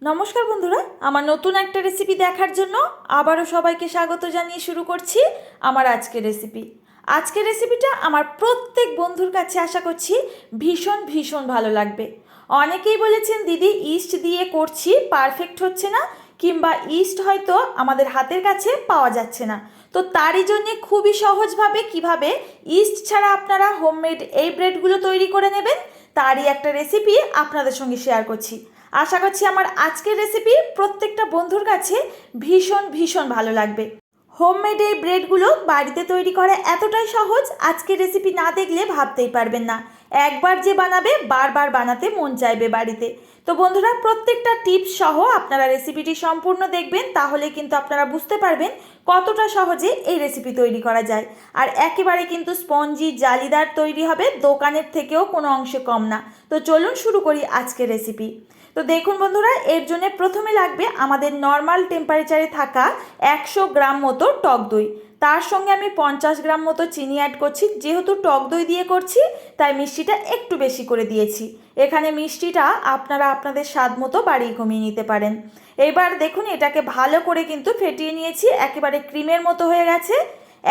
নমস্কার বন্ধুরা, আমার নতুন একটা রেসিপি দেখার জন্য আবারও সবাইকে স্বাগত জানিয়ে শুরু করছি আমার আজকের রেসিপি। আজকের রেসিপিটা আমার প্রত্যেক বন্ধুর কাছে আশা করছি ভীষণ ভীষণ ভালো লাগবে। অনেকেই বলেছেন দিদি ইস্ট দিয়ে করছি পারফেক্ট হচ্ছে না, কিংবা ইস্ট হয়তো আমাদের হাতের কাছে পাওয়া যাচ্ছে না। তো তারই জন্যে খুবই সহজভাবে কিভাবে ইস্ট ছাড়া আপনারা হোমমেড এই ব্রেডগুলো তৈরি করে নেবেন তারই একটা রেসিপি আপনাদের সঙ্গে শেয়ার করছি। আশা করছি আমার আজকের রেসিপি প্রত্যেকটা বন্ধুর কাছে ভীষণ ভীষণ ভালো লাগবে। হোমমেড এই ব্রেডগুলো বাড়িতে তৈরি করা এতটাই সহজ, আজকের রেসিপি না দেখলে ভাবতেই পারবেন না। একবার যে বানাবে বারবার বানাতে মন চাইবে বাড়িতে। তো বন্ধুরা, প্রত্যেকটা টিপস সহ আপনারা রেসিপিটি সম্পূর্ণ দেখবেন, তাহলে কিন্তু আপনারা বুঝতে পারবেন কতটা সহজে এই রেসিপি তৈরি করা যায়। আর একেবারে কিন্তু স্পঞ্জি জালিদার তৈরি হবে, দোকানের থেকেও কোনো অংশে কম না। তো চলুন শুরু করি আজকের রেসিপি। তো দেখুন বন্ধুরা, এর জন্য প্রথমে লাগবে আমাদের নর্মাল টেম্পারেচারে থাকা 100 গ্রাম মতো টক দই। তার সঙ্গে আমি 50 গ্রাম মতো চিনি অ্যাড করছি। যেহেতু টক দই দিয়ে করছি তাই মিষ্টিটা একটু বেশি করে দিয়েছি। এখানে মিষ্টিটা আপনারা আপনাদের স্বাদ মতো বাড়িয়ে কমিয়ে নিতে পারেন। এবার দেখুন এটাকে ভালো করে কিন্তু ফেটিয়ে নিয়েছি, একেবারে ক্রিমের মতো হয়ে গেছে।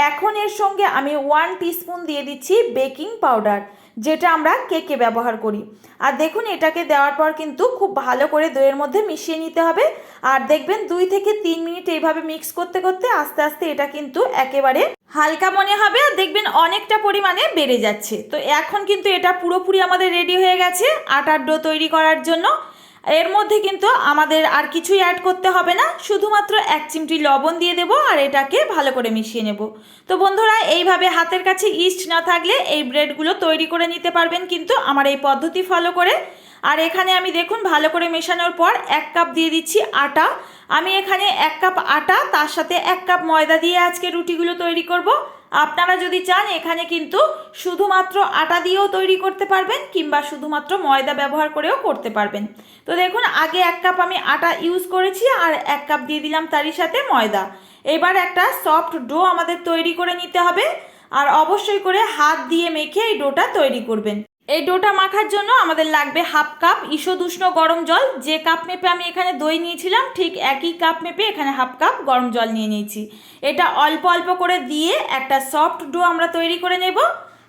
এখন এর সঙ্গে আমি 1 টিস্পুন দিয়ে দিচ্ছি বেকিং পাউডার, যেটা আমরা কেকে ব্যবহার করি। আর দেখুন এটাকে দেওয়ার পর কিন্তু খুব ভালো করে দইয়ের মধ্যে মিশিয়ে নিতে হবে। আর দেখবেন 2 থেকে 3 মিনিট এইভাবে মিক্স করতে করতে আস্তে আস্তে এটা কিন্তু একেবারে হালকা মনে হবে, আর দেখবেন অনেকটা পরিমাণে বেড়ে যাচ্ছে। তো এখন কিন্তু এটা পুরোপুরি আমাদের রেডি হয়ে গেছে আটার ডো তৈরি করার জন্য। এর মধ্যে কিন্তু আমাদের আর কিছুই অ্যাড করতে হবে না, শুধুমাত্র 1 চিমটি লবণ দিয়ে দেব আর এটাকে ভালো করে মিশিয়ে নেব। তো বন্ধুরা, এইভাবে হাতের কাছে ইস্ট না থাকলে এই ব্রেডগুলো তৈরি করে নিতে পারবেন কিন্তু আমার এই পদ্ধতি ফলো করে। আর এখানে আমি দেখুন ভালো করে মেশানোর পর 1 কাপ দিয়ে দিচ্ছি আটা। আমি এখানে 1 কাপ আটা, তার সাথে 1 কাপ ময়দা দিয়ে আজকে রুটিগুলো তৈরি করব। আপনারা যদি চান এখানে কিন্তু শুধুমাত্র আটা দিয়েও তৈরি করতে পারবেন, কিংবা শুধুমাত্র ময়দা ব্যবহার করেও করতে পারবেন। তো দেখুন আগে 1 কাপ আমি আটা ইউজ করেছি আর 1 কাপ দিয়ে দিলাম তারই সাথে ময়দা। এবার একটা সফট ডো আমাদের তৈরি করে নিতে হবে, আর অবশ্যই করে হাত দিয়ে মেখে এই ডোটা তৈরি করবেন। এই ডোটা মাখার জন্য আমাদের লাগবে 1/2 কাপ ঈষৎ উষ্ণ গরম জল। যে কাপ মেপে আমি এখানে দই নিয়েছিলাম ঠিক একই কাপ মেপে এখানে 1/2 কাপ গরম জল নিয়ে নিয়েছি। এটা অল্প অল্প করে দিয়ে একটা সফট ডো আমরা তৈরি করে নেব।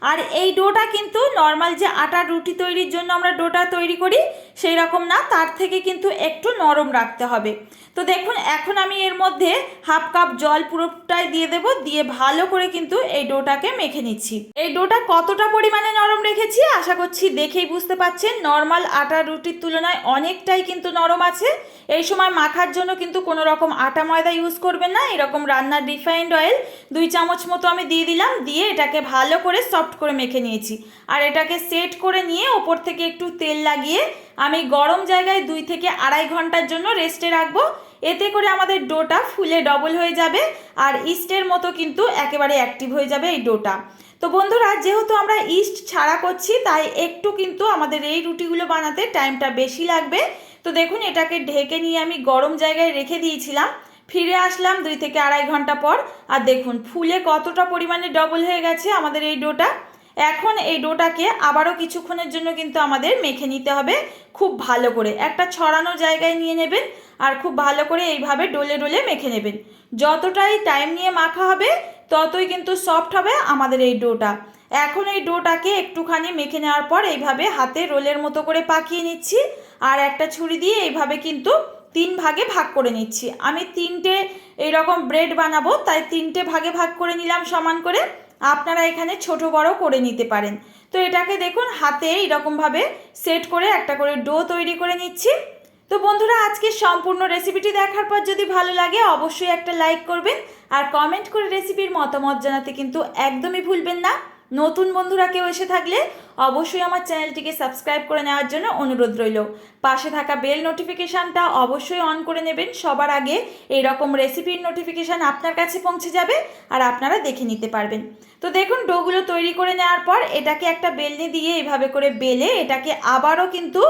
আর এই ডোটা কিন্তু নর্মাল যে আটার রুটি তৈরির জন্য আমরা ডোটা তৈরি করি সেই রকম না, তার থেকে কিন্তু একটু নরম রাখতে হবে। তো দেখুন এখন আমি এর মধ্যে 1/2 কাপ জল পুরোটাই দিয়ে দেব, দিয়ে ভালো করে কিন্তু এই ডোটাকে মেখে নিচ্ছি। এই ডোটা কতটা পরিমাণে নরম রেখেছি আশা করছি দেখেই বুঝতে পাচ্ছেন, নর্মাল আটার রুটির তুলনায় অনেকটাই কিন্তু নরম আছে। এই সময় মাখার জন্য কিন্তু কোনো রকম আটা ময়দা ইউজ করবেন না, এরকম রান্নার রিফাইন্ড অয়েল 2 চামচ মতো আমি দিয়ে দিলাম, দিয়ে এটাকে ভালো করে সফট করে মেখে নিয়েছি। আর এটাকে সেট করে নিয়ে ওপর থেকে একটু তেল লাগিয়ে আমি গরম জায়গায় 2 থেকে 2.5 ঘন্টার জন্য রেস্টে রাখবো। এতে করে আমাদের ডোটা ফুলে ডবল হয়ে যাবে আর ইস্টের মতো কিন্তু একেবারে অ্যাক্টিভ হয়ে যাবে এই ডোটা। তো বন্ধুরা, যেহেতু আমরা ইস্ট ছাড়া করছি তাই একটু কিন্তু আমাদের এই রুটিগুলো বানাতে টাইমটা বেশি লাগবে। তো দেখুন এটাকে ঢেকে নিয়ে আমি গরম জায়গায় রেখে দিয়েছিলাম, ফিরে আসলাম 2 থেকে 2.5 ঘন্টা পর। আর দেখুন ফুলে কতটা পরিমাণে ডবল হয়ে গেছে আমাদের এই ডোটা। এখন এই ডোটাকে আবারও কিছুক্ষণের জন্য কিন্তু আমাদের মেখে নিতে হবে খুব ভালো করে। একটা ছড়ানো জায়গায় নিয়ে নেবেন আর খুব ভালো করে এইভাবে ডলে ডলে মেখে নেবেন। যতটাই টাইম নিয়ে মাখা হবে ততই কিন্তু সফট হবে আমাদের এই ডোটা। এখন এই ডোটাকে একটুখানি মেখে নেওয়ার পর এইভাবে হাতে রোলের মতো করে পাকিয়ে নিচ্ছি, আর একটা ছুরি দিয়ে এইভাবে কিন্তু 3 ভাগে ভাগ করে নিচ্ছি। আমি 3টে এইরকম ব্রেড বানাবো তাই 3টে ভাগে ভাগ করে নিলাম সমান করে। আপনারা এখানে ছোট বড় করে নিতে পারেন। তো এটাকে দেখুন হাতে এইরকমভাবে সেট করে একটা করে ডো তৈরি করে নিচ্ছি। তো বন্ধুরা, আজকে সম্পূর্ণ রেসিপিটি দেখার পর যদি ভালো লাগে অবশ্যই একটা লাইক করবেন, আর কমেন্ট করে রেসিপির মতামত জানাতে কিন্তু একদমই ভুলবেন না। নতুন বন্ধুরা কেউ এসে থাকলে অবশ্যই আমার চ্যানেলটিকে সাবস্ক্রাইব করে নেওয়ার জন্য অনুরোধ রইল। পাশে থাকা বেল নোটিফিকেশানটা অবশ্যই অন করে নেবেন, সবার আগে এইরকম রেসিপির নোটিফিকেশান আপনার কাছে পৌঁছে যাবে আর আপনারা দেখে নিতে পারবেন। তো দেখুন ডোগুলো তৈরি করে নেওয়ার পর এটাকে একটা বেলনি দিয়ে এইভাবে করে বেলে এটাকে আবারও কিন্তু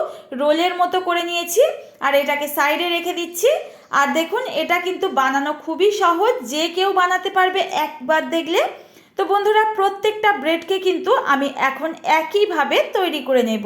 রোলের মতো করে নিয়েছি, আর এটাকে সাইডে রেখে দিচ্ছি। আর দেখুন এটা কিন্তু বানানো খুবই সহজ, যে কেউ বানাতে পারবে একবার দেখলে। তো বন্ধুরা, প্রত্যেকটা ব্রেডকে কিন্তু আমি এখন একইভাবে তৈরি করে নেব।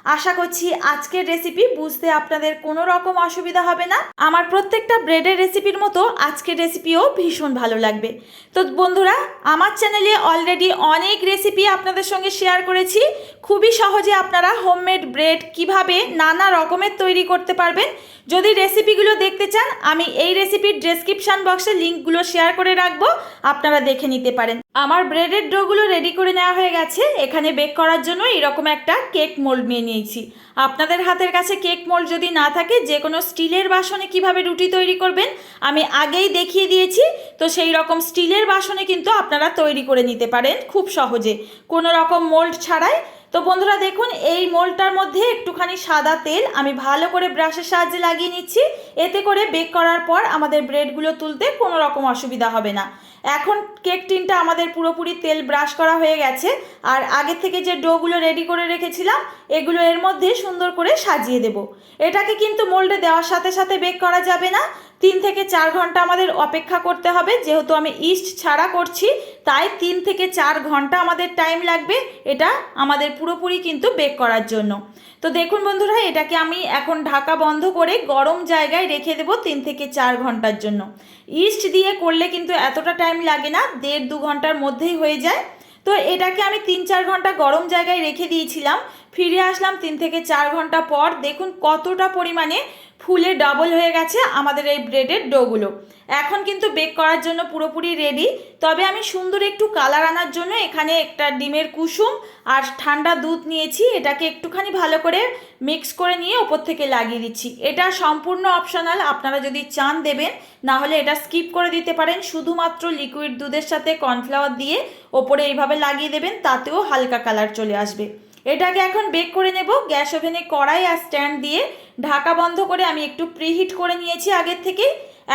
আশা করছি আজকের রেসিপি বুঝতে আপনাদের কোনো রকম অসুবিধা হবে না। আমার প্রত্যেকটা ব্রেডের রেসিপির মতো আজকের রেসিপিও ভীষণ ভালো লাগবে। তো বন্ধুরা, আমার চ্যানেলে অলরেডি অনেক রেসিপি আপনাদের সঙ্গে শেয়ার করেছি। খুবই সহজে আপনারা হোমমেড ব্রেড কিভাবে নানা রকমের তৈরি করতে পারবেন। যদি রেসিপিগুলো দেখতে চান, আমি এই রেসিপির ডেসক্রিপশান বক্সে লিঙ্কগুলো শেয়ার করে রাখবো, আপনারা দেখে নিতে পারেন। আমার ব্রেডের ডোগুলো রেডি করে নেওয়া হয়ে গেছে। এখানে বেক করার জন্য এরকম একটা কেক মোল্ড নিয়ে নিয়েছি। আপনাদের হাতের কাছে কেক মোল্ড যদি না থাকে, যে কোনো স্টিলের বাসনে কিভাবে রুটি তৈরি করবেন আমি আগেই দেখিয়ে দিয়েছি। তো সেই রকম স্টিলের বাসনে কিন্তু আপনারা তৈরি করে নিতে পারেন খুব সহজে, কোনো রকম মোল্ড ছাড়াই। তো বন্ধুরা দেখুন, এই মোল্ডটার মধ্যে একটুখানি সাদা তেল আমি ভালো করে ব্রাশের সাহায্যে লাগিয়ে নিচ্ছি। এতে করে বেক করার পর আমাদের ব্রেডগুলো তুলতে কোনো রকম অসুবিধা হবে না। এখন কেক টিনটা আমাদের পুরোপুরি তেল ব্রাশ করা হয়ে গেছে। আর আগে থেকে যে ডোগুলো রেডি করে রেখেছিলাম এগুলো এর মধ্যে সুন্দর করে সাজিয়ে দেব। এটাকে কিন্তু মোল্ডে দেওয়ার সাথে সাথে বেক করা যাবে না, 3 থেকে 4 ঘন্টা আমাদের অপেক্ষা করতে হবে। যেহেতু আমি ইস্ট ছাড়া করছি, তাই 3 থেকে 4 ঘন্টা আমাদের টাইম লাগবে এটা আমাদের পুরোপুরি কিন্তু বেক করার জন্য। তো দেখুন বন্ধুরা, এটাকে আমি এখন ঢাকা বন্ধ করে গরম জায়গায় রেখে দেবো 3 থেকে 4 ঘন্টার জন্য। ইস্ট দিয়ে করলে কিন্তু এতটা টাইম লাগে না, 1.5-2 ঘন্টার মধ্যেই হয়ে যায়। তো এটাকে আমি 3-4 ঘন্টা গরম জায়গায় রেখে দিয়েছিলাম। ফিরে আসলাম 3 থেকে 4 ঘন্টা পর। দেখুন কতটা পরিমাণে ফুলে ডাবল হয়ে গেছে আমাদের এই ব্রেডের ডোগুলো। এখন কিন্তু বেক করার জন্য পুরোপুরি রেডি। তবে আমি সুন্দর একটু কালার আনার জন্য এখানে একটা ডিমের কুসুম আর ঠান্ডা দুধ নিয়েছি। এটাকে একটুখানি ভালো করে মিক্স করে নিয়ে ওপর থেকে লাগিয়ে দিচ্ছি। এটা সম্পূর্ণ অপশনাল, আপনারা যদি চান দেবেন, না হলে এটা স্কিপ করে দিতে পারেন। শুধুমাত্র লিকুইড দুধের সাথে কর্নফ্লাওয়ার দিয়ে ওপরে এইভাবে লাগিয়ে দেবেন, তাতেও হালকা কালার চলে আসবে। এটাকে এখন বেক করে নেব। গ্যাস ওভেনে কড়াই আর স্ট্যান্ড দিয়ে ঢাকা বন্ধ করে আমি একটু প্রিহিট করে নিয়েছি আগের থেকে।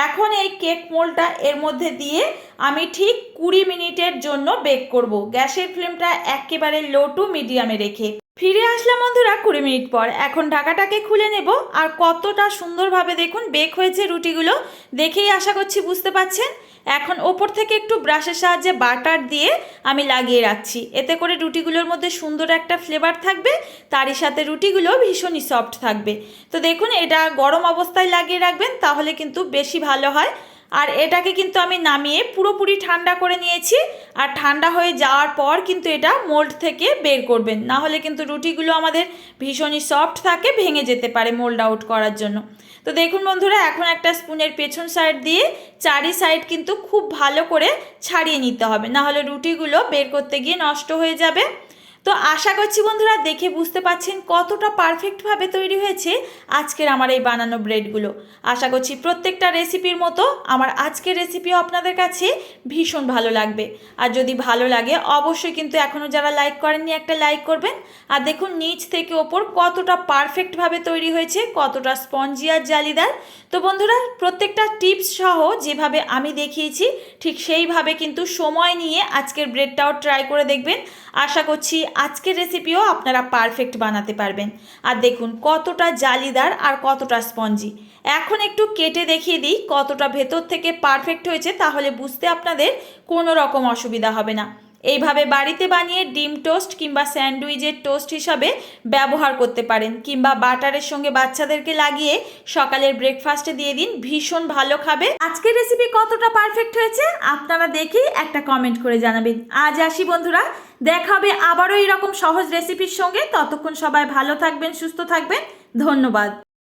এখন এই কেক মোল্ডটা এর মধ্যে দিয়ে আমি ঠিক 20 মিনিটের জন্য বেক করব, গ্যাসের ফ্লেমটা একেবারে লো টু মিডিয়ামে রেখে। ফিরে আসলাম বন্ধুরা 20 মিনিট পর। এখন ঢাকাটাকে খুলে নেব। আর কতটা সুন্দরভাবে দেখুন বেক হয়েছে রুটিগুলো, দেখেই আশা করছি বুঝতে পাচ্ছেন। এখন ওপর থেকে একটু ব্রাশের সাহায্যে বাটার দিয়ে আমি লাগিয়ে রাখছি। এতে করে রুটিগুলোর মধ্যে সুন্দর একটা ফ্লেভার থাকবে, তারই সাথে রুটিগুলো ভীষণই সফট থাকবে। তো দেখুন, এটা গরম অবস্থায় লাগিয়ে রাখবেন, তাহলে কিন্তু বেশি ভালো হয়। আর এটাকে কিন্তু আমি নামিয়ে পুরোপুরি ঠান্ডা করে নিয়েছি। আর ঠান্ডা হয়ে যাওয়ার পর কিন্তু এটা মোল্ড থেকে বের করবেন, না হলে কিন্তু রুটিগুলো আমাদের ভীষণই সফট থাকে, ভেঙে যেতে পারে মোল্ড আউট করার জন্য। তো দেখুন বন্ধুরা, এখন একটা স্পুনের পেছন সাইড দিয়ে চারি সাইড কিন্তু খুব ভালো করে ছাড়িয়ে নিতে হবে, না হলে রুটিগুলো বের করতে গিয়ে নষ্ট হয়ে যাবে। তো আশা করছি বন্ধুরা দেখে বুঝতে পাচ্ছেন কতটা পারফেক্টভাবে তৈরি হয়েছে আজকের আমার এই বানানো ব্রেডগুলো। আশা করছি প্রত্যেকটা রেসিপির মতো আমার আজকের রেসিপিও আপনাদের কাছে ভীষণ ভালো লাগবে। আর যদি ভালো লাগে অবশ্যই কিন্তু এখনও যারা লাইক করেননি একটা লাইক করবেন। আর দেখুন নিচ থেকে ওপর কতটা পারফেক্টভাবে তৈরি হয়েছে, কতটা স্পঞ্জি আর জালিদার। তো বন্ধুরা, প্রত্যেকটা টিপস সহ যেভাবে আমি দেখিয়েছি ঠিক সেইভাবে কিন্তু সময় নিয়ে আজকের ব্রেডটাও ট্রাই করে দেখবেন। আশা করছি আজকের রেসিপিও আপনারা পারফেক্ট বানাতে পারবেন। আর দেখুন কতটা জালিদার আর কতটা স্পঞ্জি। এখন একটু কেটে দেখিয়ে দিই কতটা ভেতর থেকে পারফেক্ট হয়েছে, তাহলে বুঝতে আপনাদের কোনো রকম অসুবিধা হবে না। এইভাবে বাড়িতে বানিয়ে ডিম টোস্ট কিংবা স্যান্ডউইচের টোস্ট হিসাবে ব্যবহার করতে পারেন, কিংবা বাটারের সঙ্গে বাচ্চাদেরকে লাগিয়ে সকালের ব্রেকফাস্টে দিয়ে দিন, ভীষণ ভালো খাবে। আজকের রেসিপি কতটা পারফেক্ট হয়েছে আপনারা দেখেই একটা কমেন্ট করে জানাবেন। আজ আসি বন্ধুরা, দেখা হবে আবারও এরকম সহজ রেসিপির সঙ্গে। ততক্ষণ সবাই ভালো থাকবেন, সুস্থ থাকবেন। ধন্যবাদ।